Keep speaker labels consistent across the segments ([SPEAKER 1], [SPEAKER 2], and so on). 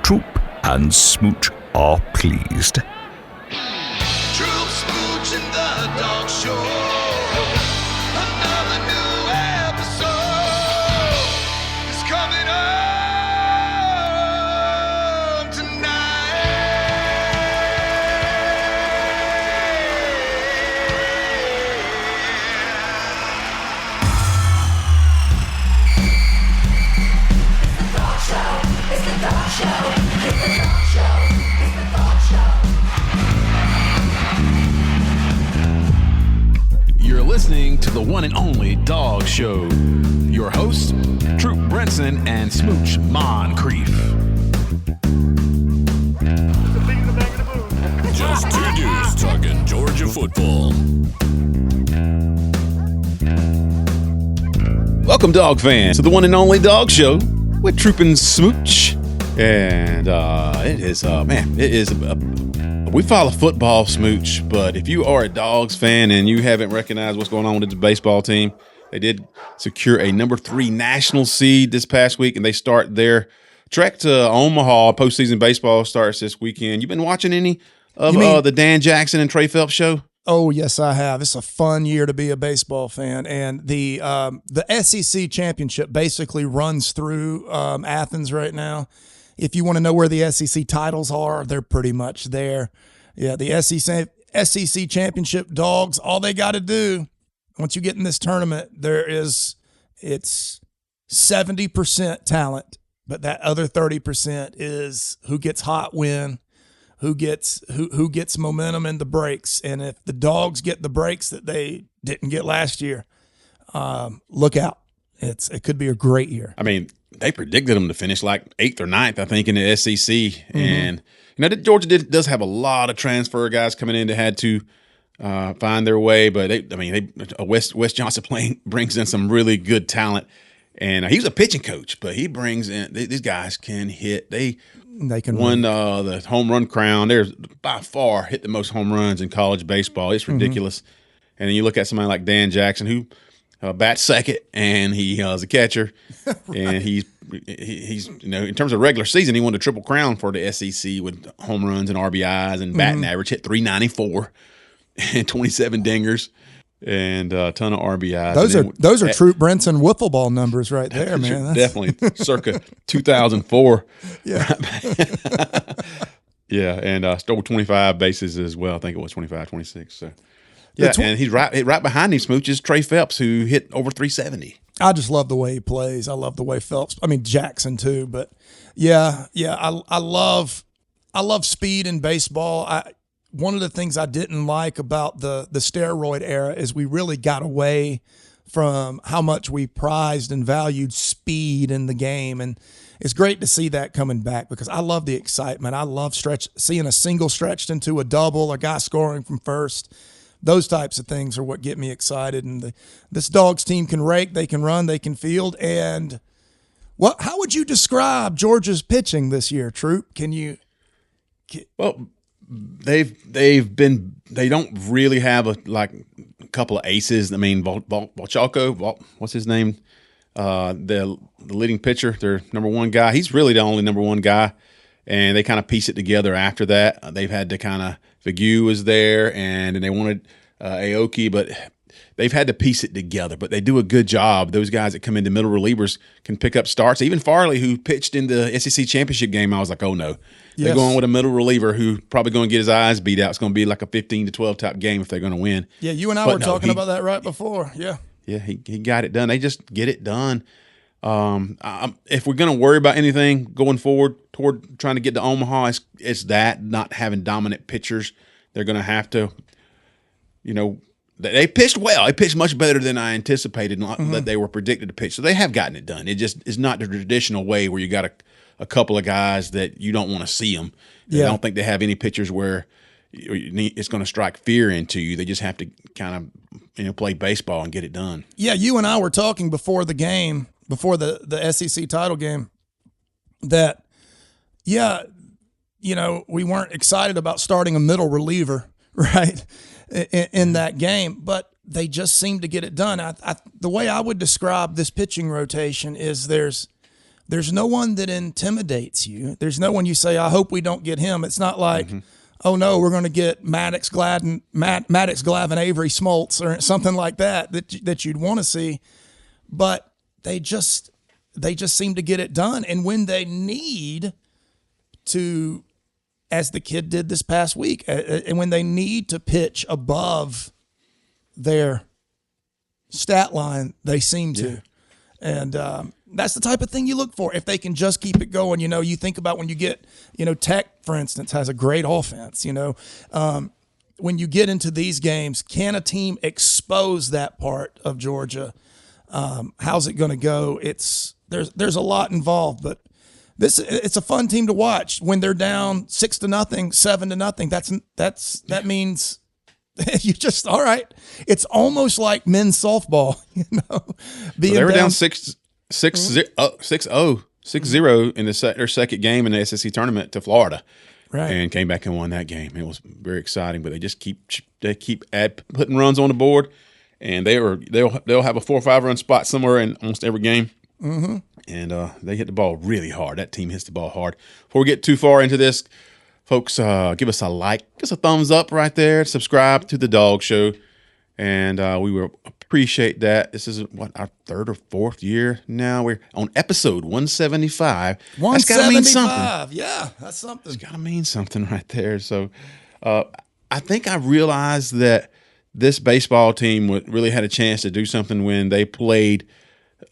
[SPEAKER 1] Troop and Smooch are pleased.
[SPEAKER 2] Troop, Smooch, and the Dawgs Show. Another new episode is coming up tonight.
[SPEAKER 3] It's the Dawgs Show. It's the Dawgs Show. It's the Dawgs Show.
[SPEAKER 4] You're listening to the one and only Dawgs Show. Your hosts, Troop Brinson and Smooch Moncrief.
[SPEAKER 5] Just two dudes talking Georgia football.
[SPEAKER 4] Welcome, dog fans, to the one and only Dawgs Show with Troop and Smooch. And we follow football, Smooch, but if you are a Dogs fan and you haven't recognized what's going on with the baseball team, they did secure a number 3 national seed this past week, and they start their trek to Omaha. Postseason baseball starts this weekend. You been watching any of the Dan Jackson and Trey Phelps show?
[SPEAKER 6] Oh, yes, I have. It's a fun year to be a baseball fan. And the SEC championship basically runs through Athens right now. If you want to know where the SEC titles are, they're pretty much there. Yeah, the SEC championship Dogs, all they got to do, once you get in this tournament, it's 70% talent, but that other 30% is who gets hot win, who gets momentum in the breaks. And if the Dogs get the breaks that they didn't get last year, look out. It could be a great year.
[SPEAKER 4] I mean, they predicted them to finish like 8th or 9th, I think, in the SEC. Mm-hmm. And Georgia does have a lot of transfer guys coming in that had to find their way. But Wes Johnson brings in some really good talent. And he was a pitching coach, but he brings in these guys can hit. They can win the home run crown. They're by far hit the most home runs in college baseball. It's ridiculous. Mm-hmm. And then you look at somebody like Dan Jackson, who bats second, and he is a catcher. Right. And he's in terms of regular season, he won the Triple Crown for the SEC with home runs and RBIs and batting average. Hit .394 and 27 dingers. And a ton of RBIs.
[SPEAKER 6] Those are Troop Brinson wiffle ball numbers right there, man.
[SPEAKER 4] Definitely circa 2004.
[SPEAKER 6] Yeah.
[SPEAKER 4] Yeah, and stole 25 bases as well. I think it was 25, 26. So yeah, and he's right behind him, Smooch, is Trey Phelps, who hit over 370.
[SPEAKER 6] I just love the way he plays. I love the way Jackson too. But I love speed in baseball. One of the things I didn't like about the steroid era is we really got away from how much we prized and valued speed in the game. And it's great to see that coming back because I love the excitement. I love seeing a single stretched into a double, a guy scoring from first. Those types of things are what get me excited. And this Dogs team can rake, they can run, they can field. And how would you describe Georgia's pitching this year, Troop?
[SPEAKER 4] Well, they don't really have a couple of aces. I mean, Balchalko, what's his name? The leading pitcher, their number one guy. He's really the only number one guy, and they kind of piece it together after that. They've had to kind of Figue was there, and then they wanted Aoki, but they've had to piece it together. But they do a good job. Those guys that come into middle relievers can pick up starts. Even Farley, who pitched in the SEC championship game, I was like, oh no. They're going with a middle reliever who probably going to get his eyes beat out. It's going to be like a 15-12 type game if they're going to win.
[SPEAKER 6] Yeah, you and I were talking about that right before. Yeah.
[SPEAKER 4] Yeah, he got it done. They just get it done. If we're going to worry about anything going forward toward trying to get to Omaha, it's that, not having dominant pitchers. They're going to have to, they pitched well. They pitched much better than I anticipated that they were predicted to pitch. So they have gotten it done. It just is not the traditional way where you got a couple of guys that you don't want to see them. Yeah. I don't think they have any pitchers where it's going to strike fear into you. They just have to kind of play baseball and get it done.
[SPEAKER 6] Yeah, you and I were talking before the game, before the SEC title game, that we weren't excited about starting a middle reliever, right, in that game, but they just seemed to get it done. The way I would describe this pitching rotation is there's there's no one that intimidates you. There's no one you say, I hope we don't get him. It's not like, oh no, we're going to get Maddox, Glavin, Avery, Smoltz, or something like that you'd want to see. But they just seem to get it done. And when they need to, as the kid did this past week, and when they need to pitch above their stat line, they seem to. And that's the type of thing you look for. If they can just keep it going, you think about when you get, Tech, for instance, has a great offense, when you get into these games, can a team expose that part of Georgia? How's it going to go? There's a lot involved, but it's a fun team to watch when they're down 6-0, 7-0. That means you just, all right. It's almost like men's softball,
[SPEAKER 4] They were down 6-0 in their second game in the SEC tournament to Florida.
[SPEAKER 6] Right.
[SPEAKER 4] And came back and won that game. It was very exciting, but they just keep putting runs on the board, and they'll have a 4 or 5 run spot somewhere in almost every game. Mm-hmm. And they hit the ball really hard. That team hits the ball hard. Before we get too far into this, folks, give us a like, give us a thumbs up right there. Subscribe to the Dawgs Show, and we will appreciate that. This is our 3rd or 4th year now. We're on episode 175.
[SPEAKER 6] 175.
[SPEAKER 4] That's got to mean something.
[SPEAKER 6] Yeah, that's something.
[SPEAKER 4] It's got to mean something right there. So, I think I realized that this baseball team really had a chance to do something when they played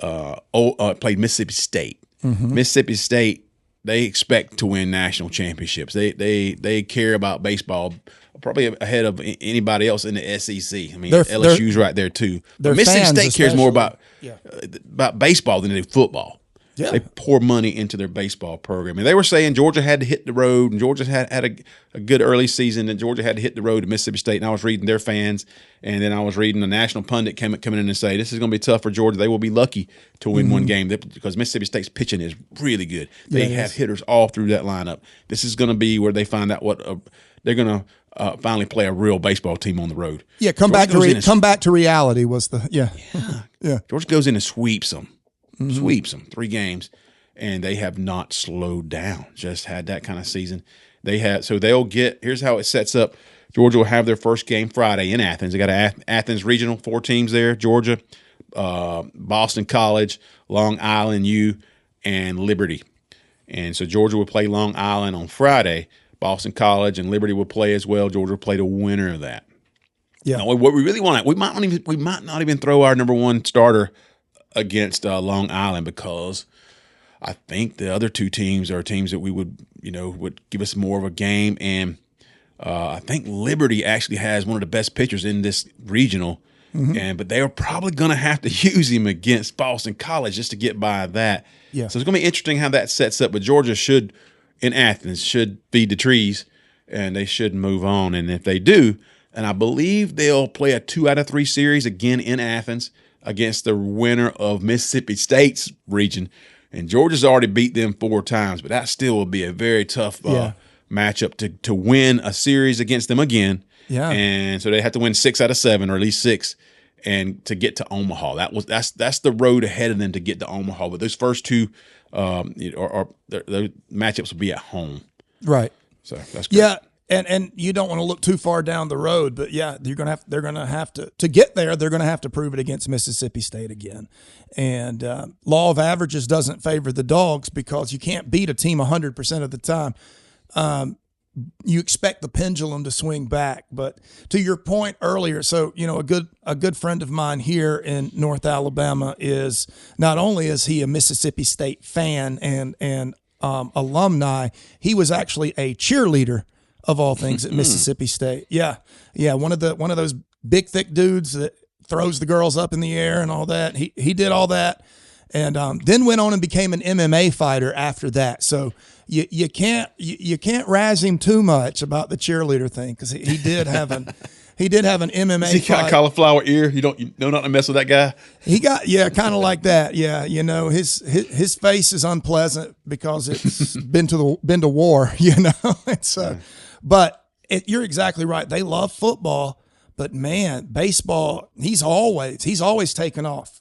[SPEAKER 4] Mississippi State. Mm-hmm. Mississippi State, they expect to win national championships. They care about baseball probably ahead of anybody else in the SEC. I mean, LSU's right there too. But Mississippi State cares more about baseball than they do football. Yeah. They pour money into their baseball program. And they were saying Georgia had to hit the road, and Georgia had a good early season, and Georgia had to hit the road to Mississippi State. And I was reading their fans, and then I was reading a national pundit coming in and say, this is going to be tough for Georgia. They will be lucky to win one game because Mississippi State's pitching is really good. They have hitters all through that lineup. This is going to be where they find out they're going to finally play a real baseball team on the road.
[SPEAKER 6] Yeah, come back to reality was the yeah.
[SPEAKER 4] Georgia goes in and sweeps them. Sweeps them 3 games, and they have not slowed down. Just had that kind of season. Here's how it sets up. Georgia will have their first game Friday in Athens. They got Athens Regional, 4 teams there: Georgia, Boston College, Long Island U, and Liberty. And so Georgia will play Long Island on Friday. Boston College and Liberty will play as well. Georgia will play the winner of that. Yeah. Now, what we really want, we might not even throw our number 1 starter against Long Island, because I think the other 2 teams are teams that we would give us more of a game. And I think Liberty actually has one of the best pitchers in this regional, but they are probably going to have to use him against Boston College just to get by that. Yeah. So it's going to be interesting how that sets up. But Georgia in Athens should feed the trees, and they should move on. And if they do, and I believe they'll play a 2 out of 3 series again in Athens against the winner of Mississippi State's region. And Georgia's already beat them 4 times, but that still will be a very tough matchup to win a series against them again. Yeah. And so they have to win 6 out of 7, or at least 6, and to get to Omaha. That's the road ahead of them to get to Omaha. But those first 2 the matchups will be at home.
[SPEAKER 6] Right.
[SPEAKER 4] So that's great.
[SPEAKER 6] Yeah. And you don't want to look too far down the road, but yeah, they're gonna have to get there. They're gonna have to prove it against Mississippi State again. And law of averages doesn't favor the Dogs, because you can't beat a team 100% of the time. You expect the pendulum to swing back. But to your point earlier, so a good friend of mine here in North Alabama is not only is he a Mississippi State fan and alumni, he was actually a cheerleader of all things at Mississippi State. Yeah. One of those big, thick dudes that throws the girls up in the air and all that. He did all that, and then went on and became an MMA fighter after that. So you can't razz him too much about the cheerleader thing, because he did have an MMA.
[SPEAKER 4] Has he got a cauliflower ear? You know not to mess with that guy.
[SPEAKER 6] He got kind of like that. Yeah, his face is unpleasant because it's been to war. It's but you're exactly right. They love football, but man, baseball. He's always taken off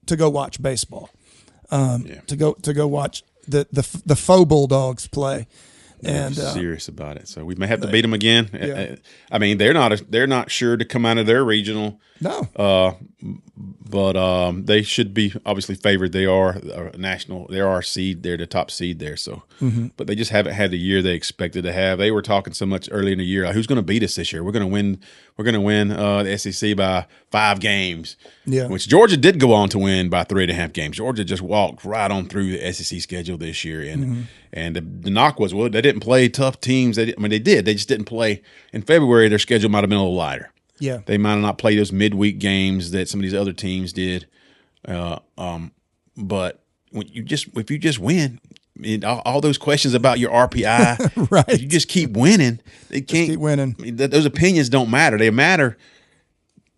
[SPEAKER 6] to go watch baseball. to go watch the faux Bulldogs play.
[SPEAKER 4] And serious about it, so we may have to
[SPEAKER 6] they-
[SPEAKER 4] beat them again.
[SPEAKER 6] yeah.
[SPEAKER 4] I mean, they're not sure to come out of their regional.
[SPEAKER 6] No.
[SPEAKER 4] But they should be obviously favored. They are a national. They are our seed. They're the top seed there. So, but they just haven't had the year they expected to have. They were talking so much early in the year. Like, who's going to beat us this year? We're going to win. We're going to win the SEC by 5 games.
[SPEAKER 6] Yeah.
[SPEAKER 4] Which Georgia did go on to win by 3.5 games. Georgia just walked right on through the SEC schedule this year, and the knock was, well, they didn't play tough teams. They did. They just didn't play in February. Their schedule might have been a little lighter.
[SPEAKER 6] Yeah.
[SPEAKER 4] They might have not played those midweek games that some of these other teams did. But if you just win, I mean, all those questions about your RPI,
[SPEAKER 6] right?
[SPEAKER 4] If you just keep winning, they can't
[SPEAKER 6] keep winning.
[SPEAKER 4] I mean, those opinions don't matter. They matter.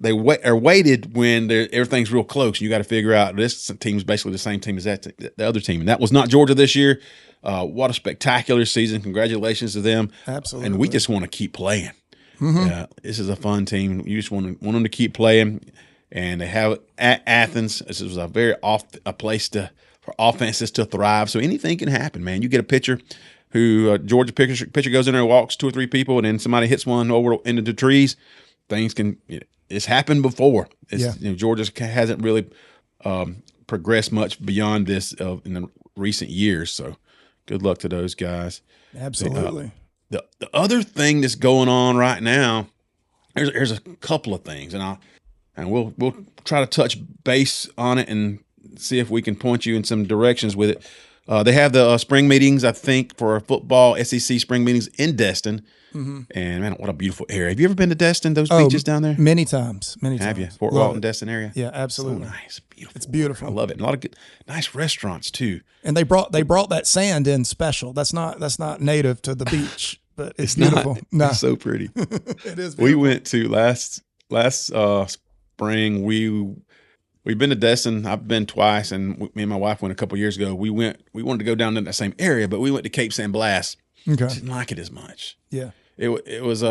[SPEAKER 4] They are weighted when everything's real close. You got to figure out this team's basically the same team as the other team, and that was not Georgia this year. What a spectacular season! Congratulations to them.
[SPEAKER 6] Absolutely.
[SPEAKER 4] And we just want to keep playing. This is a fun team. You just want them to keep playing, and they have at Athens. This is a very a place for offenses to thrive. So anything can happen, man. You get a pitcher who Georgia pitcher goes in there and walks 2 or 3 people, and then somebody hits one over into the trees. Things can. It's happened before. Georgia hasn't really progressed much beyond this in the recent years. So good luck to those guys.
[SPEAKER 6] Absolutely.
[SPEAKER 4] The other thing that's going on right now, there's a couple of things, and we'll try to touch base on it and see if we can point you in some directions with it. They have the spring meetings, I think, for football, SEC spring meetings in Destin. And man, what a beautiful area! Have you ever been to Destin? Those beaches down there?
[SPEAKER 6] Many times.
[SPEAKER 4] Have you? Fort Walton, Destin area?
[SPEAKER 6] Yeah, absolutely.
[SPEAKER 4] So nice, beautiful.
[SPEAKER 6] It's beautiful.
[SPEAKER 4] I love it. And a lot of good, nice restaurants too.
[SPEAKER 6] And they brought that sand in special. That's not native to the beach, but it's beautiful.
[SPEAKER 4] No, it's so pretty.
[SPEAKER 6] It is.
[SPEAKER 4] We went to last spring. We've been to Destin. I've been twice, and me and my wife went a couple years ago. We wanted to go down in that same area, but we went to Cape San Blas.
[SPEAKER 6] Okay.
[SPEAKER 4] Didn't like it as much.
[SPEAKER 6] Yeah.
[SPEAKER 4] It was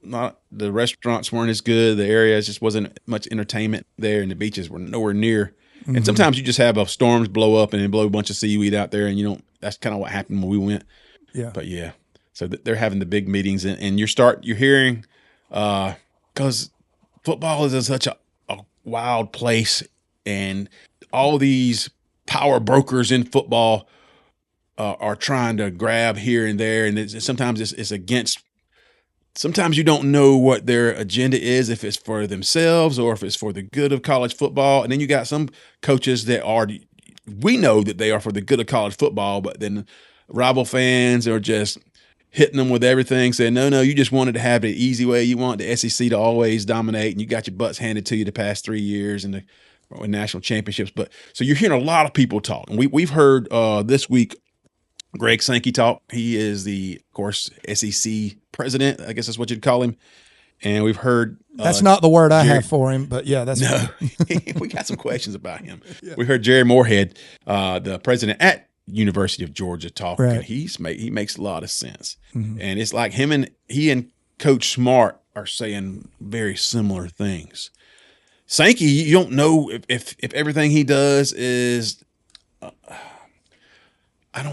[SPEAKER 4] not, the restaurants weren't as good. The area just wasn't much entertainment there, and the beaches were nowhere near. And sometimes you just have storms blow up and then blow a bunch of seaweed out there, and that's kind of what happened when we went.
[SPEAKER 6] Yeah.
[SPEAKER 4] But yeah, so they're having the big meetings, and you're hearing, because football is in such a wild place, and all these power brokers in football are trying to grab here and there, and sometimes it's against. Sometimes you don't know what their agenda is, if it's for themselves or if it's for the good of college football. And then you got some coaches that we know that they are for the good of college football, but then rival fans are just hitting them with everything, saying, no, you just wanted to have the easy way. You want the SEC to always dominate, and you got your butts handed to you the past 3 years in the national championships. But so you're hearing a lot of people talk. And we've heard this week Greg Sankey talk. He is of course, SEC president. I guess that's what you'd call him. And we've heard
[SPEAKER 6] that's not the word I have for him, but yeah, that's
[SPEAKER 4] no. We got some questions about him. Yeah. We heard Jerry Moorhead, the president at University of Georgia, talk.
[SPEAKER 6] Right.
[SPEAKER 4] And he makes a lot of sense. And it's like he and Coach Smart are saying very similar things. Sankey, you don't know if everything he does is. I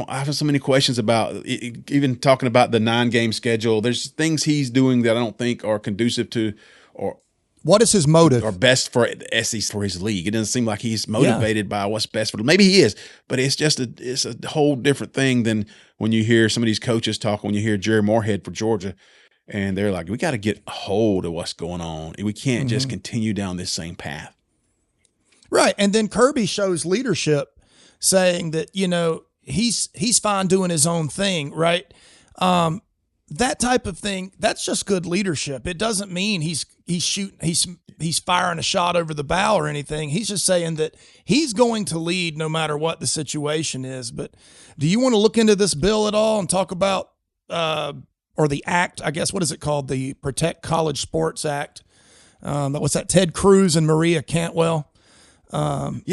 [SPEAKER 4] have so many questions about even talking about the 9-game schedule. There's things he's doing that I don't think are conducive to, or
[SPEAKER 6] what is his motive,
[SPEAKER 4] or best for the SEC, for his league. It doesn't seem like he's motivated by what's best for them. Maybe he is, but it's a whole different thing than when you hear some of these coaches talk. When you hear Jerry Moorhead for Georgia, and they're like, we got to get a hold of what's going on. We can't just continue down this same path.
[SPEAKER 6] Right, and then Kirby shows leadership, saying that he's fine doing his own thing, right? That type of thing, that's just good leadership. It doesn't mean he's firing a shot over the bow or anything. He's just saying that he's going to lead no matter what the situation is. But do you want to look into this bill at all and talk about or the act, I guess, what is it called? The Protect College Sports Act. What's that? Ted Cruz and Maria Cantwell.
[SPEAKER 4] I want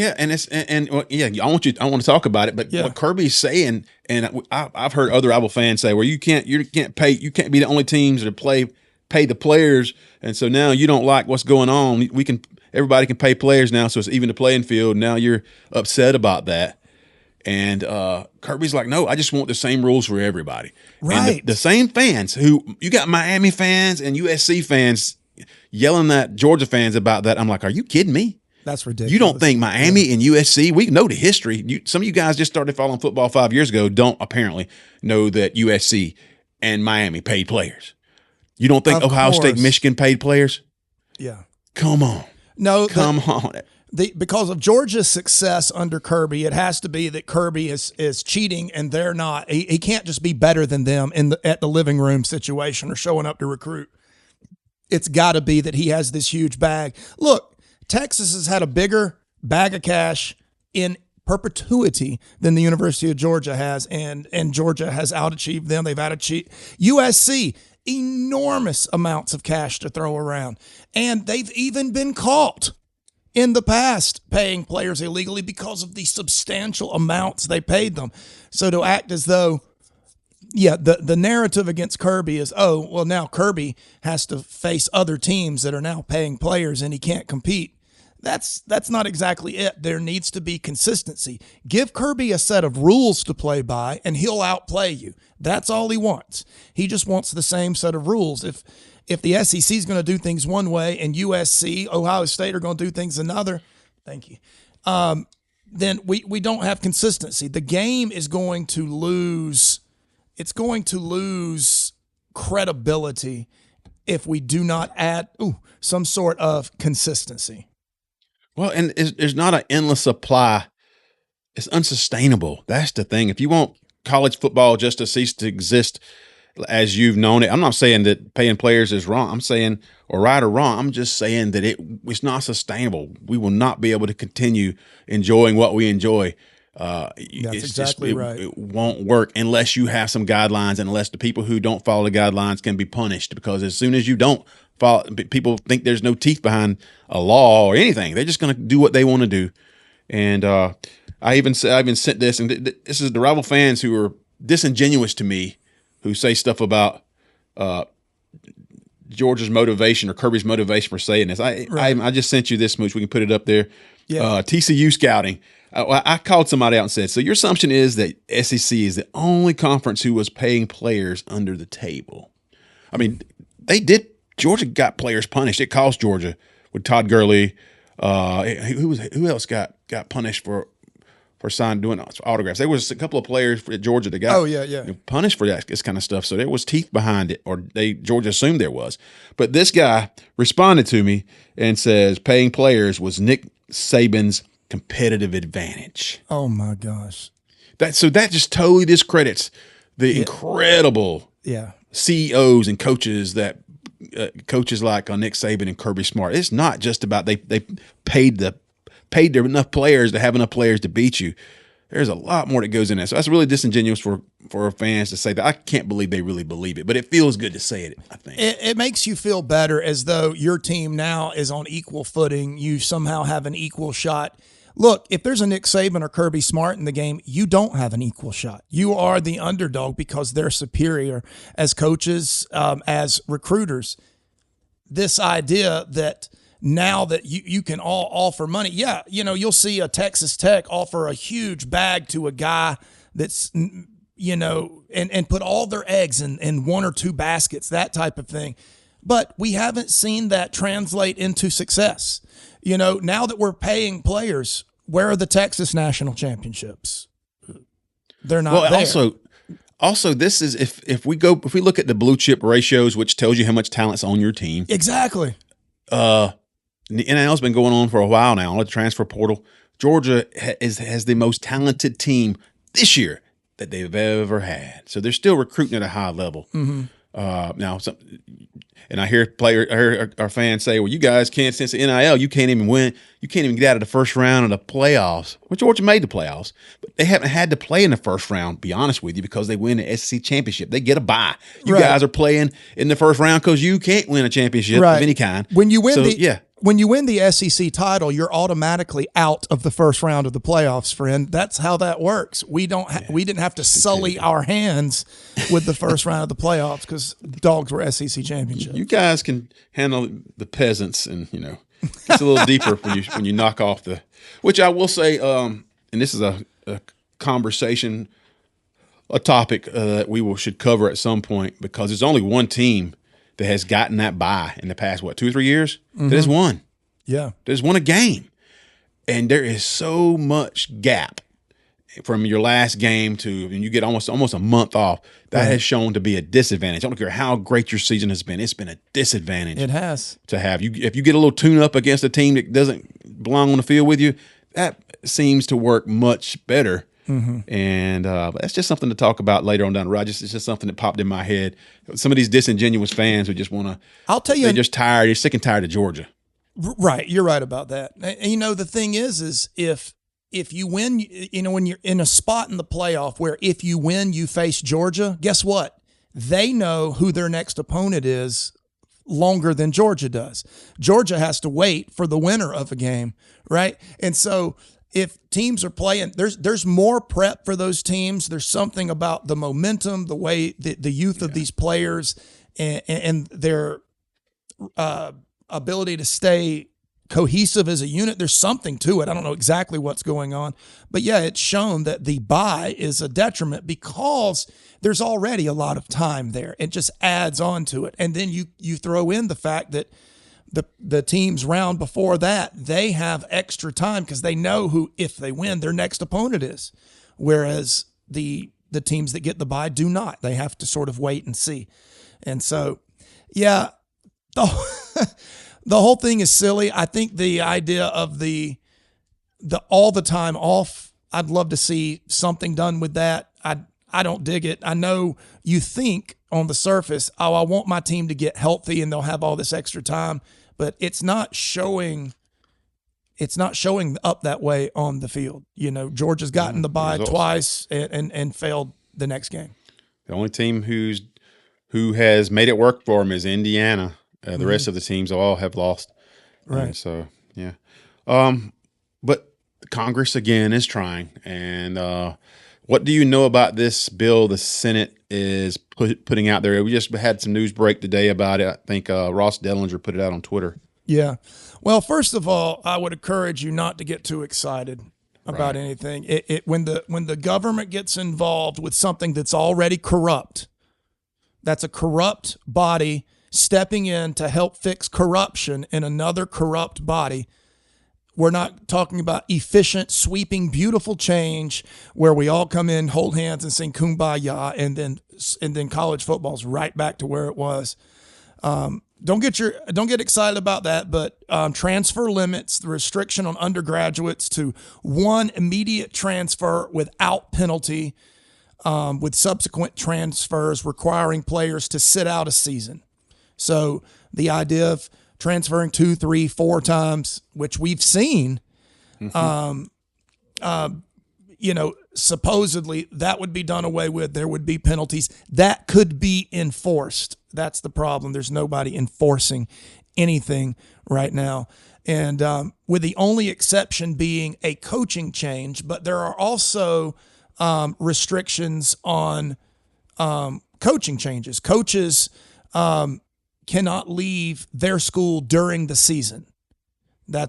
[SPEAKER 4] to talk about it, but what Kirby's saying, and I've heard other Iowa fans say, well, you can't be the only teams that pay the players, and so now you don't like what's going on. We can, everybody can pay players now, so it's even the playing field. Now you're upset about that. And Kirby's like, no, I just want the same rules for everybody.
[SPEAKER 6] Right.
[SPEAKER 4] And the same fans who you got Miami fans and USC fans yelling at Georgia fans about that. I'm like, are you kidding me?
[SPEAKER 6] That's ridiculous.
[SPEAKER 4] You don't think Miami and USC, we know the history. Some of you guys just started following football 5 years ago, don't apparently know that USC and Miami paid players. You don't think
[SPEAKER 6] Of
[SPEAKER 4] Ohio State,
[SPEAKER 6] course.
[SPEAKER 4] Michigan paid players?
[SPEAKER 6] Yeah.
[SPEAKER 4] Come on.
[SPEAKER 6] No.
[SPEAKER 4] Come on.
[SPEAKER 6] Because of Georgia's success under Kirby, it has to be that Kirby is cheating and they're not. He can't just be better than them at the living room situation or showing up to recruit. It's got to be that he has this huge bag. Look, Texas has had a bigger bag of cash in perpetuity than the University of Georgia has, and Georgia has outachieved them. They've outachieved USC, enormous amounts of cash to throw around, and they've even been caught in the past paying players illegally because of the substantial amounts they paid them. So to act as though, yeah, the narrative against Kirby is, oh, well, now Kirby has to face other teams that are now paying players and he can't compete. That's not exactly it. There needs to be consistency. Give Kirby a set of rules to play by and he'll outplay you. That's all he wants. He just wants the same set of rules. If the SEC is going to do things one way and USC, Ohio State are going to do things another, thank you, then we don't have consistency. The game is going to lose. It's going to lose credibility if we do not add some sort of consistency.
[SPEAKER 4] Well, and there's not an endless supply. It's unsustainable. That's the thing. If you want college football just to cease to exist as you've known it, I'm not saying that paying players is wrong. I'm saying, or right or wrong, I'm just saying that it's not sustainable. We will not be able to continue enjoying what we enjoy.
[SPEAKER 6] That's exactly right.
[SPEAKER 4] It won't work unless you have some guidelines and unless the people who don't follow the guidelines can be punished, because as soon as you don't follow, people think there's no teeth behind a law or anything. They're just going to do what they want to do. And I even sent this, and this is the rival fans who are disingenuous to me, who say stuff about Georgia's motivation or Kirby's motivation for saying this. I just sent you this, Smooch. We can put it up there.
[SPEAKER 6] Yeah.
[SPEAKER 4] TCU scouting. I called somebody out and said, so your assumption is that SEC is the only conference who was paying players under the table. I mean, they did. Georgia got players punished. It cost Georgia with Todd Gurley. Who else got punished for doing autographs? There was a couple of players at Georgia that got punished for this kind of stuff. So there was teeth behind it, or Georgia assumed there was. But this guy responded to me and says paying players was Nick Saban's competitive advantage.
[SPEAKER 6] Oh my gosh.
[SPEAKER 4] That just totally discredits the incredible CEOs and coaches that coaches like Nick Saban and Kirby Smart. It's not just about they paid enough players to have enough players to beat you. There's a lot more that goes in there. So that's really disingenuous for fans to say that. I can't believe they really believe it, but it feels good to say it, I think.
[SPEAKER 6] It makes you feel better, as though your team now is on equal footing. You somehow have an equal shot. Look, if there's a Nick Saban or Kirby Smart in the game, you don't have an equal shot. You are the underdog because they're superior as coaches, as recruiters. This idea that now that you can all offer money. Yeah, you'll see a Texas Tech offer a huge bag to a guy that's, and put all their eggs in one or two baskets, that type of thing. But we haven't seen that translate into success. Now that we're paying players, where are the Texas national championships? They're not there.
[SPEAKER 4] Also, this is if we look at the blue chip ratios, which tells you how much talent's on your team.
[SPEAKER 6] Exactly.
[SPEAKER 4] The NIL's been going on for a while now. On the transfer portal, Georgia has the most talented team this year that they've ever had. So they're still recruiting at a high level. Mm-hmm. And I hear our fans say, "Well, you guys can't, since the NIL, you can't even win. You can't even get out of the first round of the playoffs." Well, Georgia made the playoffs, but they haven't had to play in the first round. Be honest with you, because they win the SEC championship, they get a bye. You guys are playing in the first round because you can't win a championship of any kind.
[SPEAKER 6] When you win when you win the SEC title, you're automatically out of the first round of the playoffs, friend. That's how that works. We didn't have to sully our hands with the first round of the playoffs because Dawgs were SEC championship.
[SPEAKER 4] You guys can handle the peasants and It's a little deeper when you knock off the. Which I will say, and this is a conversation, a topic that we should cover at some point, because there's only one team that has gotten that bye in the past 2 or 3 years. That has won.
[SPEAKER 6] Yeah.
[SPEAKER 4] There's won a game, and there is so much gap from your last game to, and you get almost a month off. That has shown to be a disadvantage. I don't care how great your season has been; it's been a disadvantage.
[SPEAKER 6] It has
[SPEAKER 4] to have you. If you get a little tune up against a team that doesn't belong on the field with you, that seems to work much better. And that's just something to talk about later on down the road. It's just something that popped in my head. Some of these disingenuous fans who just want to.
[SPEAKER 6] I'll tell you,
[SPEAKER 4] they're just tired. They're sick and tired of Georgia.
[SPEAKER 6] Right, you're right about that. And the thing is if you win, when you're in a spot in the playoff where if you win, you face Georgia, guess what? They know who their next opponent is longer than Georgia does. Georgia has to wait for the winner of a game, right? And so if teams are playing, there's more prep for those teams. There's something about the momentum, the way the youth of these players and their ability to stay cohesive as a unit. There's something to it. I don't know exactly what's going on, but yeah, it's shown that the bye is a detriment because there's already a lot of time there. It just adds on to it. And then you throw in the fact that the teams round before that, they have extra time because they know who, if they win, their next opponent is. Whereas the teams that get the bye do not. They have to sort of wait and see. And so, yeah, the whole thing is silly. I think the idea of the all the time off, I'd love to see something done with that. I don't dig it. I know you think on the surface, oh, I want my team to get healthy and they'll have all this extra time, but it's not showing up that way on the field. Georgia's gotten the bye twice and failed the next game.
[SPEAKER 4] The only team who has made it work for them is Indiana. The rest of the teams all have lost.
[SPEAKER 6] Right.
[SPEAKER 4] And so, yeah. But Congress, again, is trying. And what do you know about this bill the Senate is putting out there? We just had some news break today about it. I think Ross Dellinger put it out on Twitter.
[SPEAKER 6] Yeah. Well, first of all, I would encourage you not to get too excited about anything. When the government gets involved with something that's already corrupt, that's a corrupt body stepping in to help fix corruption in another corrupt body. We're not talking about efficient, sweeping, beautiful change where we all come in, hold hands, and sing Kumbaya, and then college football's right back to where it was. Don't get excited about that, but transfer limits, the restriction on undergraduates to one immediate transfer without penalty, with subsequent transfers requiring players to sit out a season. So the idea of transferring 2, 3, 4 times, which we've seen, supposedly that would be done away with. There would be penalties that could be enforced. That's the problem. There's nobody enforcing anything right now. And with the only exception being a coaching change, but there are also restrictions on coaching changes. Coaches cannot leave their school during the season. You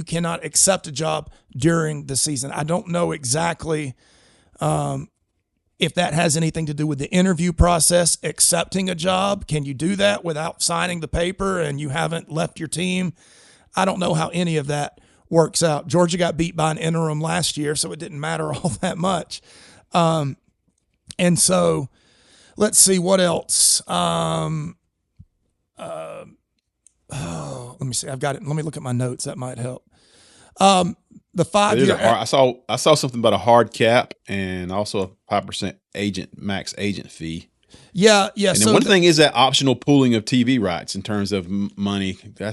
[SPEAKER 6] cannot accept a job during the season. I don't know exactly if that has anything to do with the interview process, accepting a job. Can you do that without signing the paper and you haven't left your team? I don't know how any of that works out. Georgia got beat by an interim last year, so it didn't matter all that much. And so let's see what else. Let me see. I've got it. Let me look at my notes. That might help. The 5-year.
[SPEAKER 4] I saw something about a hard cap and also a 5% max agent fee.
[SPEAKER 6] Yeah.
[SPEAKER 4] And then one thing is that optional pooling of TV rights in terms of money. I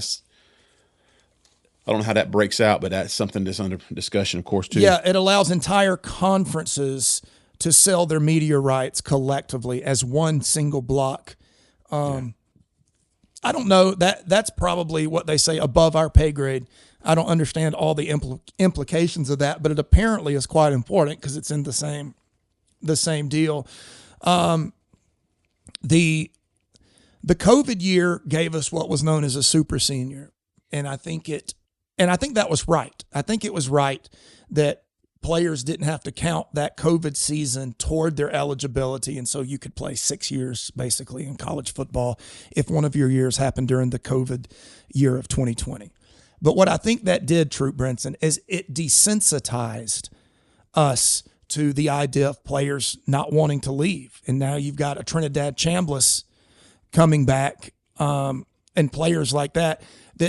[SPEAKER 4] don't know how that breaks out, but that's something that's under discussion, of course, too.
[SPEAKER 6] Yeah, it allows entire conferences to sell their media rights collectively as one single block. I don't know. That's probably what they say above our pay grade. I don't understand all the implications of that, but it apparently is quite important because it's in the same deal. The The COVID year gave us what was known as a super senior. And I think that was right. I think it was right that players didn't have to count that COVID season toward their eligibility. And so you could play 6 years basically in college football if one of your years happened during the COVID year of 2020. But what I think that did, Troop Brinson, is it desensitized us to the idea of players not wanting to leave. And now you've got a Trinidad Chambliss coming back and players like that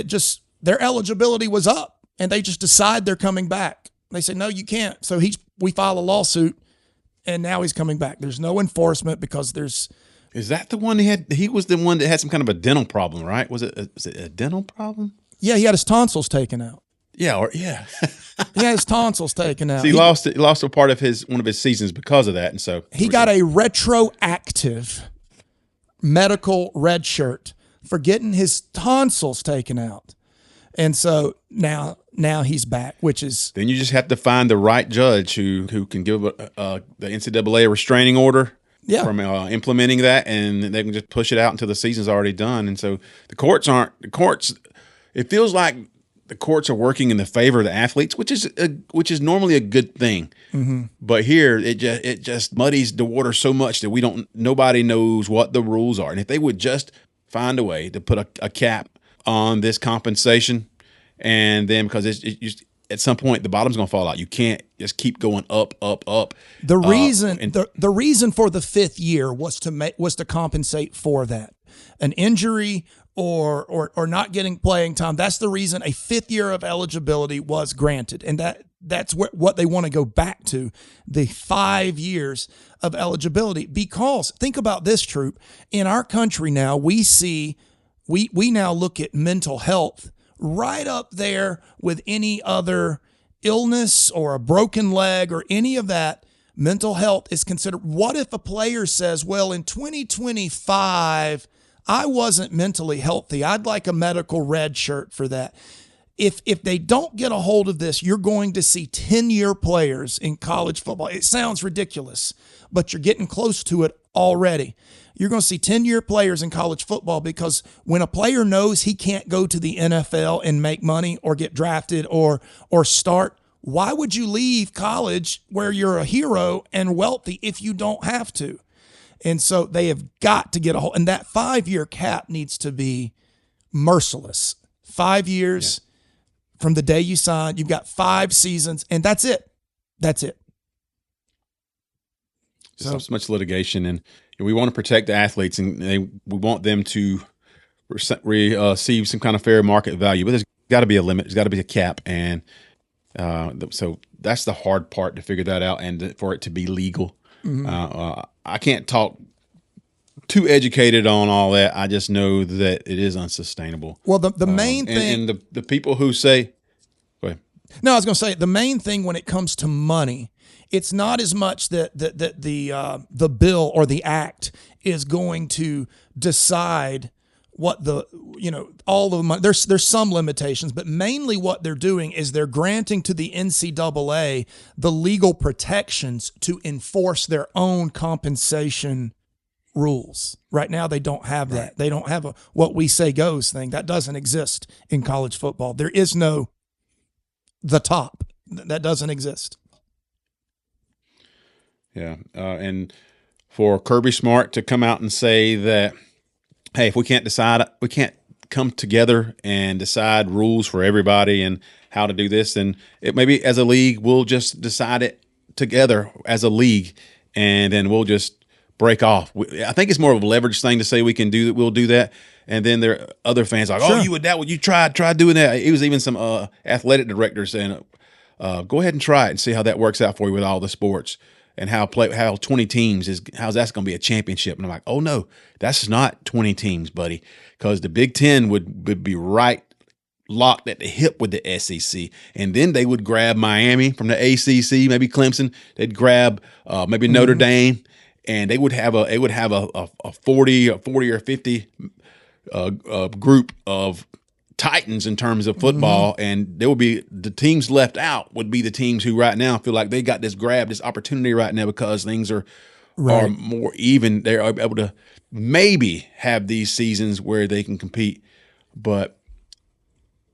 [SPEAKER 6] just their eligibility was up and they just decide they're coming back. They say, no, you can't. So we file a lawsuit and now he's coming back. There's no enforcement because
[SPEAKER 4] Is that the one he was the one that had some kind of a dental problem, right? Was it a dental problem?
[SPEAKER 6] Yeah, he had his tonsils taken out.
[SPEAKER 4] Yeah,
[SPEAKER 6] He had his tonsils taken out.
[SPEAKER 4] So he lost a part of one of his seasons because of that, and so
[SPEAKER 6] he got a retroactive medical red shirt for getting his tonsils taken out. And so now he's back, which is...
[SPEAKER 4] Then you just have to find the right judge who can give the NCAA a restraining order from implementing that, and they can just push it out until the season's already done. And so the courts, it feels like the courts are working in the favor of the athletes, which is normally a good thing. Mm-hmm. But here it just muddies the water so much that nobody knows what the rules are. And if they would just find a way to put a cap on this compensation, and then because it's at some point the bottom's going to fall out. You can't just keep going up.
[SPEAKER 6] The reason for the fifth year was to compensate for that, an injury or not getting playing time. That's the reason a fifth year of eligibility was granted, and that's what they want to go back to, the 5 years of eligibility. Because think about this, Troop, in our country now we now look at mental health right up there with any other illness or a broken leg or any of that. Mental health is considered. What if a player says, well, in 2025, I wasn't mentally healthy. I'd like a medical red shirt for that. If they don't get a hold of this, you're going to see 10-year players in college football. It sounds ridiculous, but you're getting close to it already. You're going to see 10-year players in college football because when a player knows he can't go to the NFL and make money or get drafted or start, why would you leave college where you're a hero and wealthy if you don't have to? And so they have got to get a hold. And that 5-year cap needs to be merciless. 5 years from the day you sign. You've got 5 seasons, and that's it. That's it.
[SPEAKER 4] So much litigation, and we want to protect the athletes, and we want them to receive some kind of fair market value. But there's got to be a limit. There's got to be a cap, and so that's the hard part, to figure that out and for it to be legal. Mm-hmm. I can't talk too educated on all that. I just know that it is unsustainable.
[SPEAKER 6] Well, the main thing,
[SPEAKER 4] and the people who say, go ahead.
[SPEAKER 6] No, I was going to say the main thing when it comes to money, it's not as much that the bill or the act is going to decide what all the money. There's some limitations, but mainly what they're doing is they're granting to the NCAA the legal protections to enforce their own compensation rules. Right now, they don't have that. They don't have a what we say goes thing. That doesn't exist in college football. There is no the top. That doesn't exist.
[SPEAKER 4] Yeah, and for Kirby Smart to come out and say that, hey, if we can't come together and decide rules for everybody and how to do this, then maybe as a league we'll just decide it together as a league, and then we'll just break off. I think it's more of a leverage thing to say we can do that. We'll do that, and then there are other fans like,
[SPEAKER 6] sure.
[SPEAKER 4] Oh, you try doing that. It was even some athletic directors saying, go ahead and try it and see how that works out for you with all the sports. And how 20 teams how's that's going to be a championship? And I'm like, oh no, that's not 20 teams, buddy, because the Big Ten would be right locked at the hip with the SEC, and then they would grab Miami from the ACC, maybe Clemson. They'd grab maybe Notre Dame, and they would have a 40 or 50 group of titans in terms of football, and there would be the teams left out would be the teams who right now feel like they got this opportunity right now because things are are more even. They're able to maybe have these seasons where they can compete, but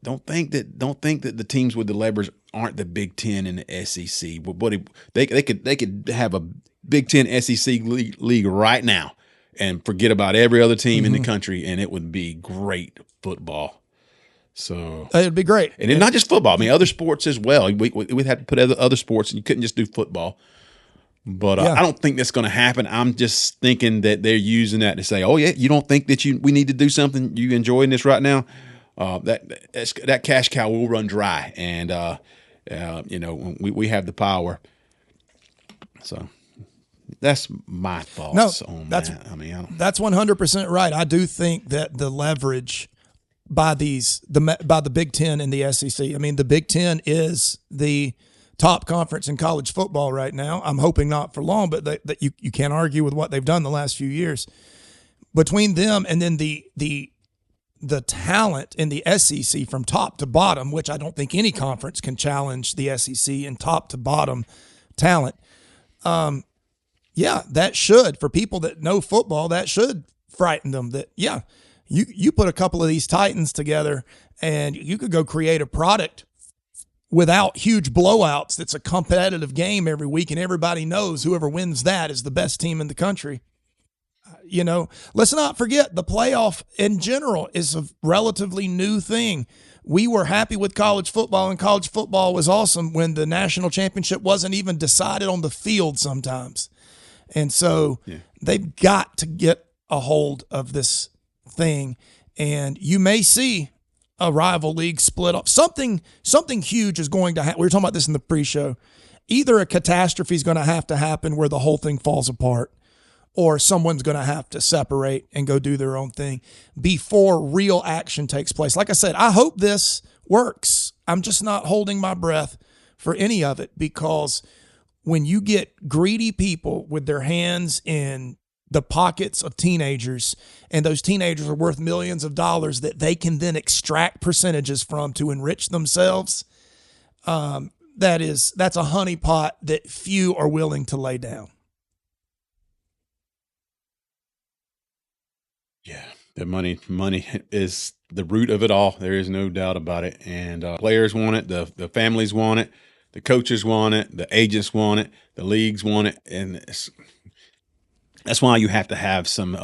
[SPEAKER 4] don't think that the teams with the leverage aren't the Big Ten and the SEC. But they could have a Big Ten SEC league right now and forget about every other team in the country, and it would be great football. So
[SPEAKER 6] it'd be great,
[SPEAKER 4] and it's not just football. I mean, other sports as well. We'd have to put other sports, and you couldn't just do football. But I don't think that's going to happen. I'm just thinking that they're using that to say, "Oh yeah, you don't think that we need to do something? You enjoying this right now? That cash cow will run dry, and we have the power." So that's my thoughts on that. I mean,
[SPEAKER 6] that's 100% right. I do think that the leverage by the Big Ten and the SEC. I mean, the Big Ten is the top conference in college football right now. I'm hoping not for long, but that you can't argue with what they've done the last few years. Between them and then the talent in the SEC from top to bottom, which I don't think any conference can challenge the SEC in top to bottom talent. That should, for people that know football, that should frighten them that, you put a couple of these Titans together and you could go create a product without huge blowouts. That's a competitive game every week, and everybody knows whoever wins that is the best team in the country. Let's not forget the playoff in general is a relatively new thing. We were happy with college football, and college football was awesome when the national championship wasn't even decided on the field sometimes. And so they've got to get a hold of this thing, and you may see a rival league split up. Something huge is going to happen. We were talking about this in the pre-show. Either a catastrophe is going to have to happen where the whole thing falls apart, or someone's going to have to separate and go do their own thing before real action takes place. Like I said, I hope this works. I'm just not holding my breath for any of it, because when you get greedy people with their hands in the pockets of teenagers, and those teenagers are worth millions of dollars that they can then extract percentages from to enrich themselves, that's a honeypot that few are willing to lay down.
[SPEAKER 4] Yeah, the money is the root of it all. There is no doubt about it. And players want it, the families want it, the coaches want it, the agents want it, the leagues want it, and that's why you have to have some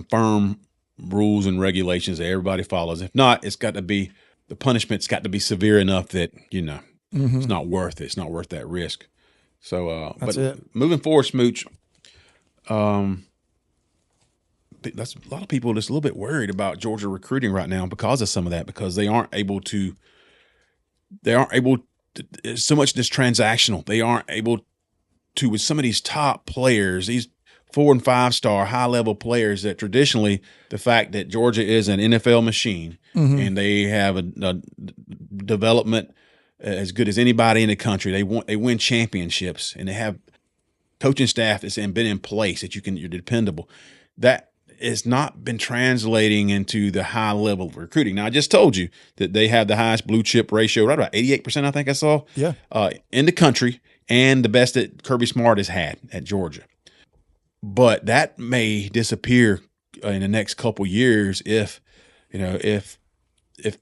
[SPEAKER 4] firm rules and regulations that everybody follows. If not, the punishment's got to be severe enough that it's not worth it. It's not worth that risk. So,
[SPEAKER 6] that's it.
[SPEAKER 4] Moving forward, Smooch. That's a lot of people just a little bit worried about Georgia recruiting right now because of some of that, because they aren't able to. There's so much this transactional. They aren't able to, with some of these top players, these 4- and 5-star high-level players, that traditionally the fact that Georgia is an NFL machine and they have a development as good as anybody in the country. They win championships, and they have coaching staff that's been in place that you're dependable. That has not been translating into the high level of recruiting. Now, I just told you that they have the highest blue chip ratio, right about 88%, I think I saw, in the country, and the best that Kirby Smart has had at Georgia. But that may disappear in the next couple years if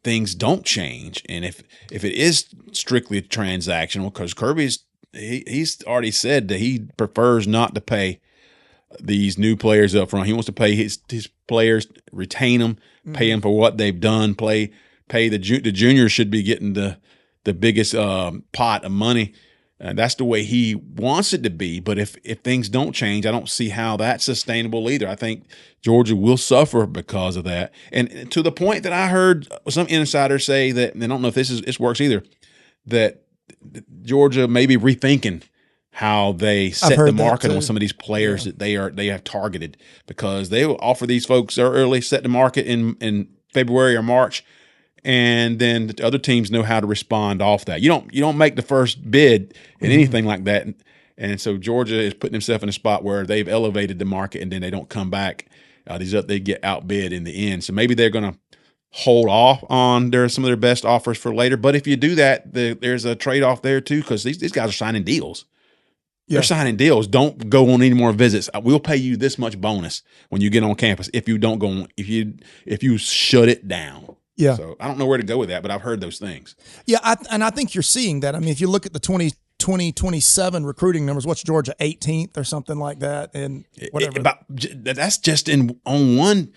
[SPEAKER 4] things don't change, and if it is strictly transactional, because he's already said that he prefers not to pay these new players up front. He wants to pay his players, retain them, pay them for what they've done. Pay the juniors should be getting the biggest pot of money. That's the way he wants it to be. But if things don't change, I don't see how that's sustainable either. I think Georgia will suffer because of that. And to the point that I heard some insiders say that, and I don't know if this works either, that Georgia may be rethinking how they set the market on some of these players that they have targeted, because they will offer these folks early, set the market in February or March, and then the other teams know how to respond off that. You don't make the first bid in anything like that, and so Georgia is putting themselves in a spot where they've elevated the market, and then they don't come back. They get outbid in the end. So maybe they're going to hold off on some of their best offers for later. But if you do that, there's a trade off there too, because these guys are signing deals.
[SPEAKER 6] Yeah.
[SPEAKER 4] They're signing deals. Don't go on any more visits. We'll pay you this much bonus when you get on campus if you don't go on, if you shut it down.
[SPEAKER 6] Yeah.
[SPEAKER 4] So I don't know where to go with that, but I've heard those things.
[SPEAKER 6] Yeah, I think you're seeing that. I mean, if you look at the 2027 recruiting numbers, what's Georgia, 18th or something like that, and whatever.
[SPEAKER 4] That's just on one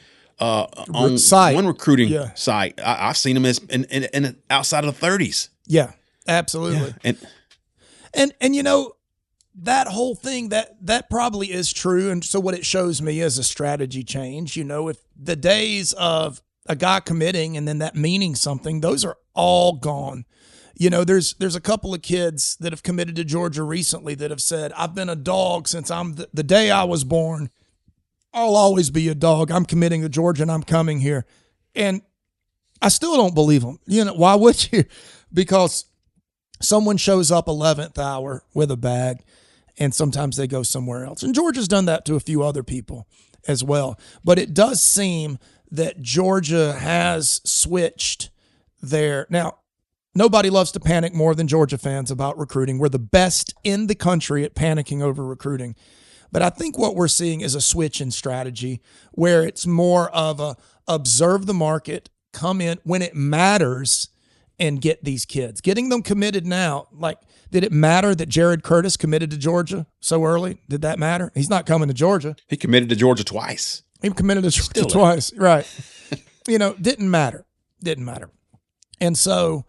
[SPEAKER 6] site.
[SPEAKER 4] one recruiting
[SPEAKER 6] Yeah.
[SPEAKER 4] site. I've seen them as in outside of the 30s.
[SPEAKER 6] Yeah, absolutely.
[SPEAKER 4] Yeah.
[SPEAKER 6] And you know, that whole thing, that probably is true. And so what it shows me is a strategy change. You know, if the days of a guy committing and then that meaning something, those are all gone. You know, there's a couple of kids that have committed to Georgia recently that have said, I've been a dog since the day I was born. I'll always be a dog. I'm committing to Georgia and I'm coming here. And I still don't believe them. You know, why would you? Because someone shows up 11th hour with a bag and sometimes they go somewhere else. And Georgia's done that to a few other people as well. But it does seem that Georgia has switched their – now, nobody loves to panic more than Georgia fans about recruiting. We're the best in the country at panicking over recruiting. But I think what we're seeing is a switch in strategy where it's more of a observe the market, come in when it matters, and get these kids. Getting them committed now, like, did it matter that Jared Curtis committed to Georgia so early? Did that matter? He's not coming to Georgia.
[SPEAKER 4] He committed to Georgia twice.
[SPEAKER 6] He committed to Georgia twice. Right. You know, didn't matter. Didn't matter. And so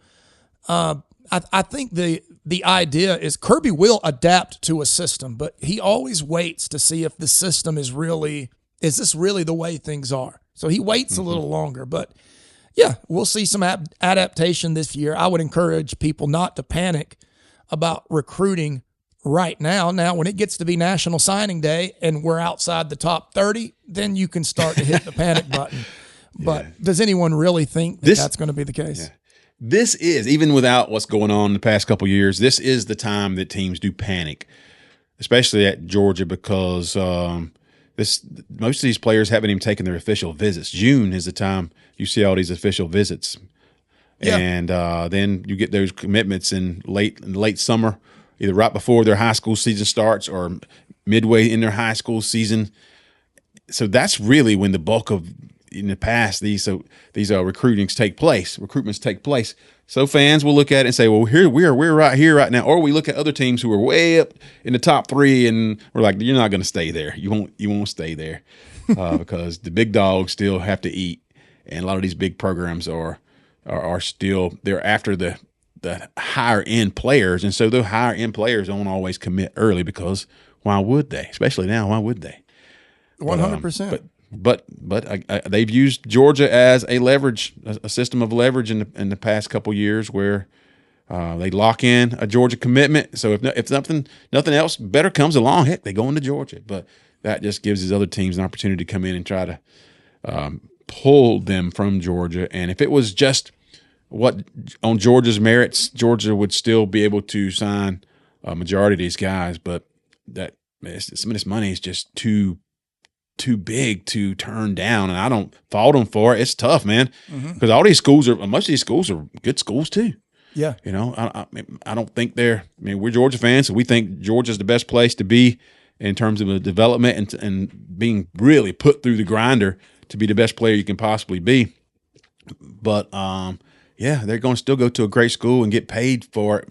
[SPEAKER 6] I think the idea is Kirby will adapt to a system, but he always waits to see if the system is this really the way things are? So he waits a little longer, but yeah, we'll see some adaptation this year. I would encourage people not to panic about recruiting right now. Now, when it gets to be National Signing Day and we're outside the top 30, then you can start to hit the panic button. But does anyone really think that that's going to be the case?
[SPEAKER 4] Yeah. This is, even without what's going on in the past couple of years, this is the time that teams do panic, especially at Georgia, because most of these players haven't even taken their official visits. June is the time you see all these official visits. Yeah. And then you get those commitments in late summer, either right before their high school season starts or midway in their high school season. So that's really when the bulk of, in the past, these recruitments take place. So fans will look at it and say, well, we're right here right now. Or we look at other teams who are way up in the top 3 and we're like, you're not going to stay there. You won't stay there because the big dogs still have to eat. And a lot of these big programs are still, they're after the higher end players. And so the higher end players don't always commit early because why would they? Especially now, why would they?
[SPEAKER 6] 100%.
[SPEAKER 4] But they've used Georgia as a system of leverage in the past couple years where they lock in a Georgia commitment. So if nothing else better comes along, heck, they go into Georgia. But that just gives these other teams an opportunity to come in and try to pull them from Georgia. And if it was just on Georgia's merits, Georgia would still be able to sign a majority of these guys. But some of this money is just too big to turn down, and I don't fault them for it. It's tough, man, because most of these schools are good schools too.
[SPEAKER 6] Yeah,
[SPEAKER 4] you know, I don't think we're Georgia fans, so we think Georgia's the best place to be in terms of the development and being really put through the grinder to be the best player you can possibly be. But they're going to still go to a great school and get paid for it,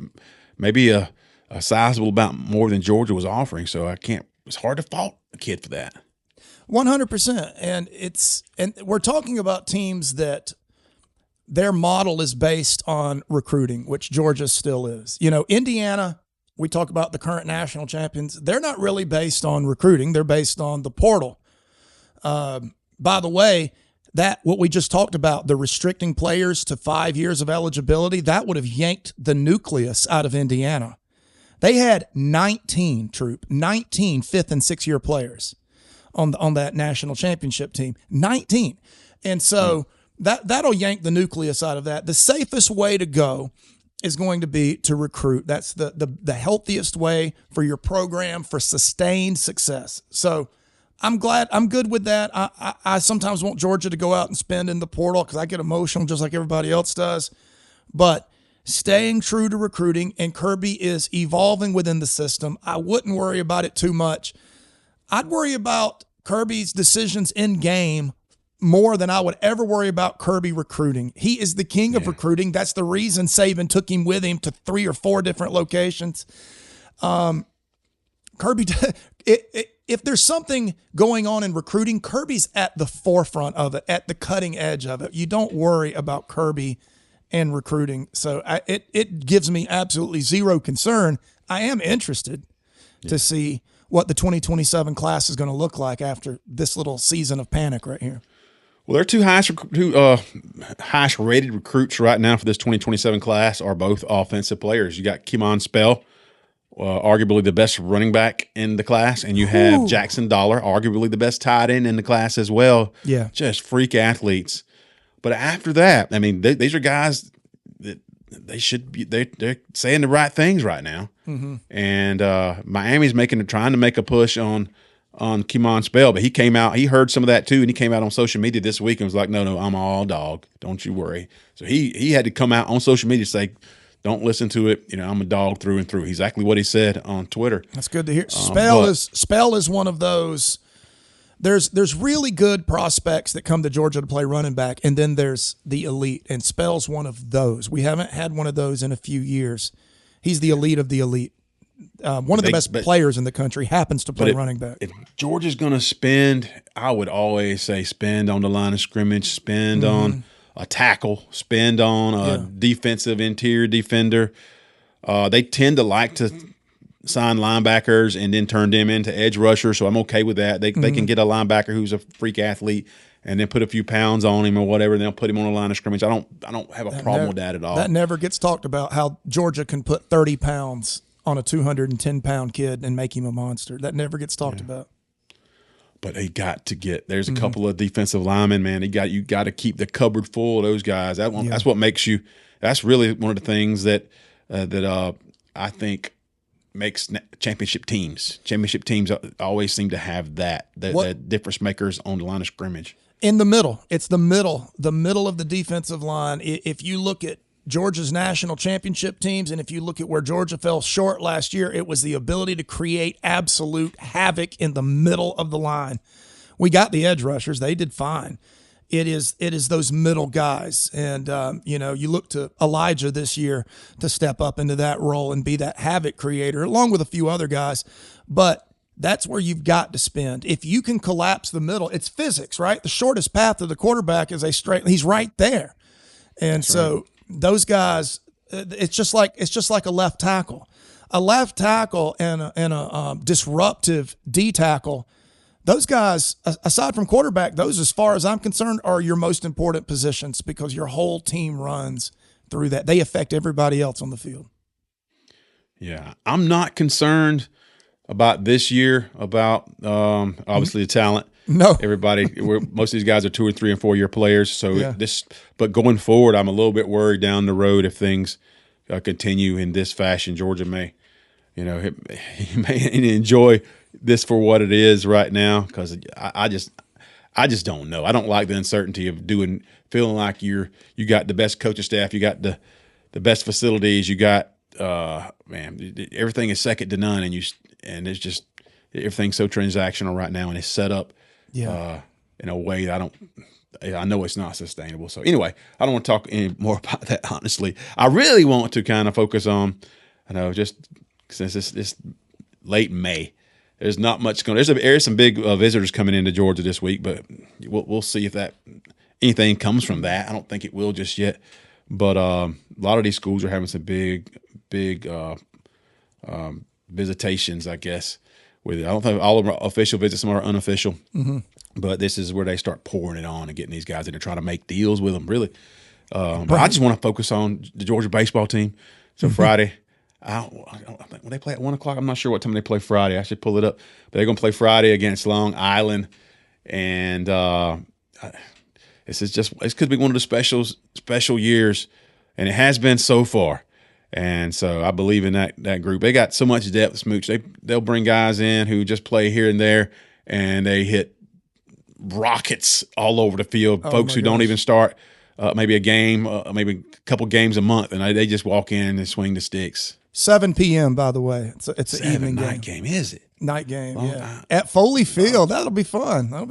[SPEAKER 4] maybe a sizable amount more than Georgia was offering. So it's hard to fault a kid for that.
[SPEAKER 6] 100%. And we're talking about teams that their model is based on recruiting, which Georgia still is. You know, Indiana, we talk about the current national champions. They're not really based on recruiting. They're based on the portal. By the way, what we just talked about, the restricting players to 5 years of eligibility, that would have yanked the nucleus out of Indiana. They had 19 fifth and 6 year players on that national championship team, 19. And so that'll yank the nucleus out of that. The safest way to go is going to be to recruit. That's the healthiest way for your program for sustained success. So I'm good with that. I sometimes want Georgia to go out and spend in the portal because I get emotional just like everybody else does. But staying true to recruiting, and Kirby is evolving within the system. I wouldn't worry about it too much. I'd worry about Kirby's decisions in game more than I would ever worry about Kirby recruiting. He is the king of recruiting. That's the reason Saban took him with him to 3 or 4 different locations. Kirby, if there's something going on in recruiting, Kirby's at the forefront of it, at the cutting edge of it. You don't worry about Kirby and recruiting. So it gives me absolutely zero concern. I am interested to see what the 2027 class is going to look like after this little season of panic right here.
[SPEAKER 4] Well, their two highest rated recruits right now for this 2027 class are both offensive players. You got Kimon Spell, arguably the best running back in the class, and you have Jackson Dollar, arguably the best tight end in the class as well.
[SPEAKER 6] Yeah.
[SPEAKER 4] Just freak athletes. But after that, I mean, these are guys that they should be, they're saying the right things right now. Mm-hmm. And Miami's trying to make a push on Kimon Spell, but he came out, he heard some of that too, and he came out on social media this week and was like, no, I'm all dog. Don't you worry. So he had to come out on social media and say, don't listen to it. I'm a dog through and through. Exactly what he said on Twitter.
[SPEAKER 6] That's good to hear. Spell is one of those. There's really good prospects that come to Georgia to play running back, and then there's the elite, and Spell's one of those. We haven't had one of those in a few years. He's the elite of the elite. One of the best players in the country happens to play running back. If
[SPEAKER 4] Georgia's going to spend, I would always say spend on the line of scrimmage, spend on a tackle, spend on a defensive interior defender. They tend to like to sign linebackers and then turn them into edge rushers, so I'm okay with that. They can get a linebacker who's a freak athlete and then put a few pounds on him or whatever, and they'll put him on the line of scrimmage. I don't have a problem with that at all.
[SPEAKER 6] That never gets talked about, how Georgia can put 30 pounds on a 210-pound kid and make him a monster. That never gets talked about.
[SPEAKER 4] But they got to get. There's a couple of defensive linemen, man. You got to keep the cupboard full of those guys. That's what makes you. That's really one of the things that I think makes championship teams. Championship teams always seem to have that difference makers on the line of scrimmage.
[SPEAKER 6] In the middle, it's the middle of the defensive line. If you look at Georgia's national championship teams, and if you look at where Georgia fell short last year, it was the ability to create absolute havoc in the middle of the line. We got the edge rushers. They did fine. It is those middle guys. And, you look to Elijah this year to step up into that role and be that havoc creator, along with a few other guys. But that's where you've got to spend. If you can collapse the middle, it's physics, right? The shortest path to the quarterback is he's right there. And that's so right. Those guys, it's just like a left tackle. A left tackle and a disruptive D tackle, those guys, aside from quarterback, those, as far as I'm concerned, are your most important positions because your whole team runs through that. They affect everybody else on the field. Yeah,
[SPEAKER 4] I'm not concerned about this year, about obviously the talent.
[SPEAKER 6] No,
[SPEAKER 4] most of these guys are 2 or 3 and 4 year players. So but going forward, I'm a little bit worried down the road if things continue in this fashion. Georgia may enjoy this for what it is right now, because I just don't know. I don't like the uncertainty of feeling like you got the best coaching staff, you got the best facilities, you got everything is second to none, and it's just everything's so transactional right now, and it's set up in a way that I know it's not sustainable. So anyway, I don't want to talk any more about that, honestly. I really want to kind of focus on, just since it's late May, there's not much going. There's some big visitors coming into Georgia this week, but we'll see if anything comes from that. I don't think it will just yet, but a lot of these schools are having some big visitations, I guess. I don't think all of them are official visits, some are unofficial, but this is where they start pouring it on and getting these guys in and trying to make deals with them, really. But I just want to focus on the Georgia baseball team. So Friday, when they play at 1 o'clock, I'm not sure what time they play Friday. I should pull it up. But they're going to play Friday against Long Island, and this could be one of the special years, and it has been so far. And so I believe in that group. They got so much depth, Smooch. They'll bring guys in who just play here and there, and they hit rockets all over the field. Folks who don't even start maybe a game, maybe a couple games a month, and they just walk in and swing the sticks.
[SPEAKER 6] 7 p.m. By the way, it's an evening
[SPEAKER 4] night
[SPEAKER 6] game.
[SPEAKER 4] Is it?
[SPEAKER 6] Night game,
[SPEAKER 4] Long
[SPEAKER 6] yeah.
[SPEAKER 4] time.
[SPEAKER 6] At Foley Field. That'll be fun. Let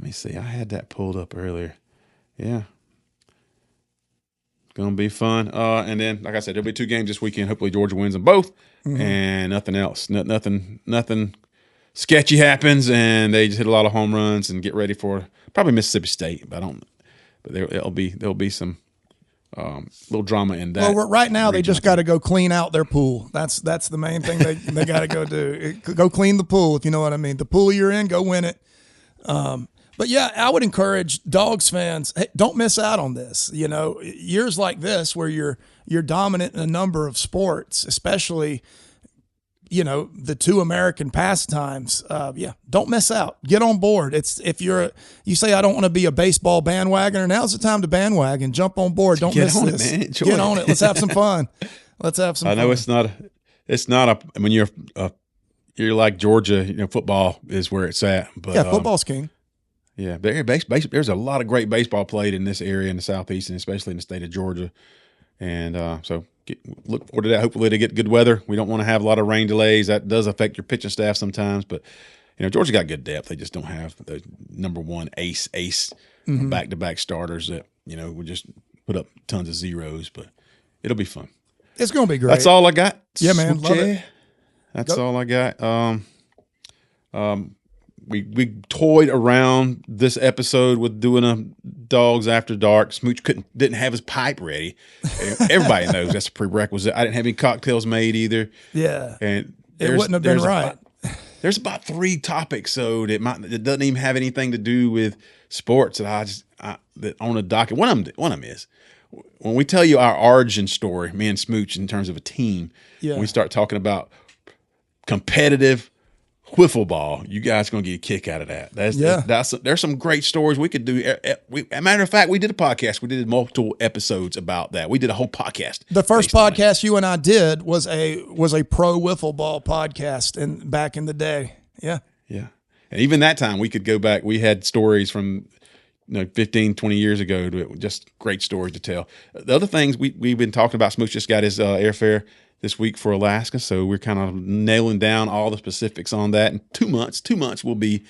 [SPEAKER 4] me see. I had that pulled up earlier. Yeah. It's going to be fun. And then, like I said, there'll be 2 games this weekend. Hopefully Georgia wins them both, and nothing else. Nothing sketchy happens, and they just hit a lot of home runs and get ready for probably Mississippi State. But there'll be some little drama in that.
[SPEAKER 6] Well, right now they just got to go clean out their pool. That's the main thing they got to go do. Go clean the pool, if you know what I mean. The pool you're in, go win it. But yeah, I would encourage Dawgs fans, hey, don't miss out on this. You know, years like this where you're dominant in a number of sports, especially, you know, the 2 American pastimes. Don't miss out. Get on board. It's if you say I don't want to be a baseball bandwagoner, now's the time to bandwagon. Jump on board. Don't miss this.
[SPEAKER 4] It, man.
[SPEAKER 6] Get on it. Let's have some fun. I
[SPEAKER 4] know it's not when you're like Georgia, you know, football is where it's at. But
[SPEAKER 6] yeah, football's king.
[SPEAKER 4] Yeah, there's a lot of great baseball played in this area in the Southeast, and especially in the state of Georgia. And so look forward to that. Hopefully they get good weather. We don't want to have a lot of rain delays. That does affect your pitching staff sometimes. But, you know, Georgia got good depth. They just don't have the number one ace back-to-back starters that, you know, would just put up tons of zeros. But it'll be fun.
[SPEAKER 6] It's going to be great.
[SPEAKER 4] That's all I got.
[SPEAKER 6] Yeah, man. Love it.
[SPEAKER 4] That's all I got. We toyed around this episode with doing a Dogs After Dark. Smooch didn't have his pipe ready. Everybody knows that's a prerequisite. I didn't have any cocktails made either.
[SPEAKER 6] Yeah,
[SPEAKER 4] and
[SPEAKER 6] it wouldn't have been right.
[SPEAKER 4] There's about 3 topics, so it doesn't even have anything to do with sports that that on a docket. One of them is when we tell you our origin story, me and Smooch, in terms of a team.
[SPEAKER 6] Yeah.
[SPEAKER 4] We start talking about competitive wiffle ball. You guys are going to get a kick out of that. There's some great stories we could do. As a matter of fact, we did a podcast. We did multiple episodes about that. We did a whole podcast.
[SPEAKER 6] The first podcast you and I did was a pro wiffle ball podcast back in the day. Yeah.
[SPEAKER 4] Yeah. And even that time we could go back. We had stories from 15, 20 years ago, just great stories to tell. The other things we've been talking about, Smooch just got his airfare this week for Alaska, so we're kind of nailing down all the specifics on that. In 2 months we'll be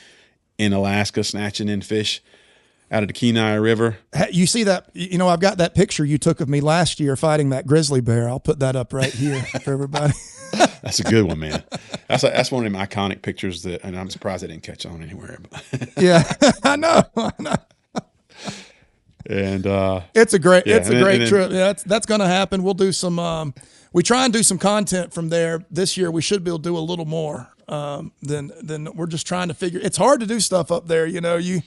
[SPEAKER 4] in Alaska snatching in fish out of the Kenai River.
[SPEAKER 6] You see that? You know, I've got that picture you took of me last year fighting that grizzly bear. I'll put that up right here for everybody.
[SPEAKER 4] That's a good one, man. That's one of them iconic pictures and I'm surprised I didn't catch on anywhere.
[SPEAKER 6] Yeah, I know.
[SPEAKER 4] And
[SPEAKER 6] it's a great trip. Yeah, that's going to happen. We'll do some. We try and do some content from there this year. We should be able to do a little more than we're just trying to figure. It's hard to do stuff up there. You know, you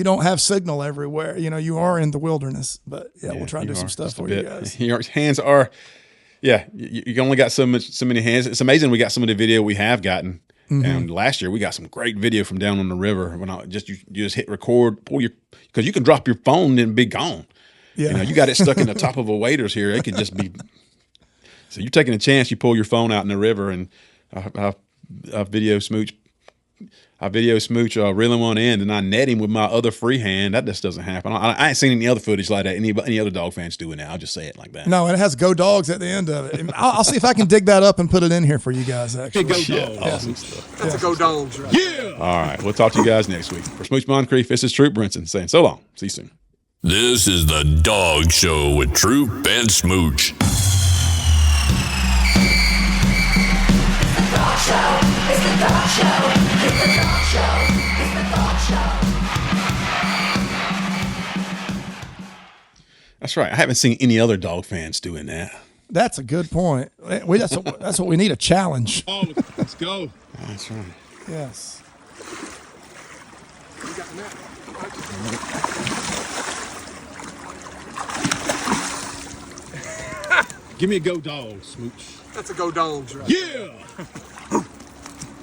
[SPEAKER 6] don't have signal everywhere. You know, you are in the wilderness. But we'll try and do some stuff for you guys.
[SPEAKER 4] Your hands are, you only got so many hands. It's amazing we got some of the video we have gotten. Mm-hmm. And last year we got some great video from down on the river when you just hit record, because you can drop your phone and be gone. Yeah. You know, you got it stuck in the top of a waders here. It could just be. So you're taking a chance. You pull your phone out in the river, and I video Smooch. I video Smooch reeling one in, and I net him with my other free hand. That just doesn't happen. I ain't seen any other footage like that. Any other dog fans doing that? I'll just say it like that.
[SPEAKER 6] No, and it has "Go Dogs" at the end of it. I'll see if I can dig that up and put it in here for you guys. Actually,
[SPEAKER 4] Awesome stuff.
[SPEAKER 7] That's a Go Dogs, right?
[SPEAKER 4] Yeah. All right, we'll talk to you guys next week. For Smooch Moncrief, this is Troop Brinson saying so long. See you soon.
[SPEAKER 5] This is the Dog Show with Troop and Smooch.
[SPEAKER 3] Dog Show. It's the Dog Show. It's the Dog Show. It's the Dog Show.
[SPEAKER 4] That's right. I haven't seen any other dog fans doing that.
[SPEAKER 6] That's a good point. That's what we need, a challenge.
[SPEAKER 7] Oh, let's go.
[SPEAKER 4] That's right.
[SPEAKER 6] Yes.
[SPEAKER 7] You got the net.
[SPEAKER 8] Give me a Go Dawgs, Smooch.
[SPEAKER 7] That's a Go Dogs, right?
[SPEAKER 8] Yeah!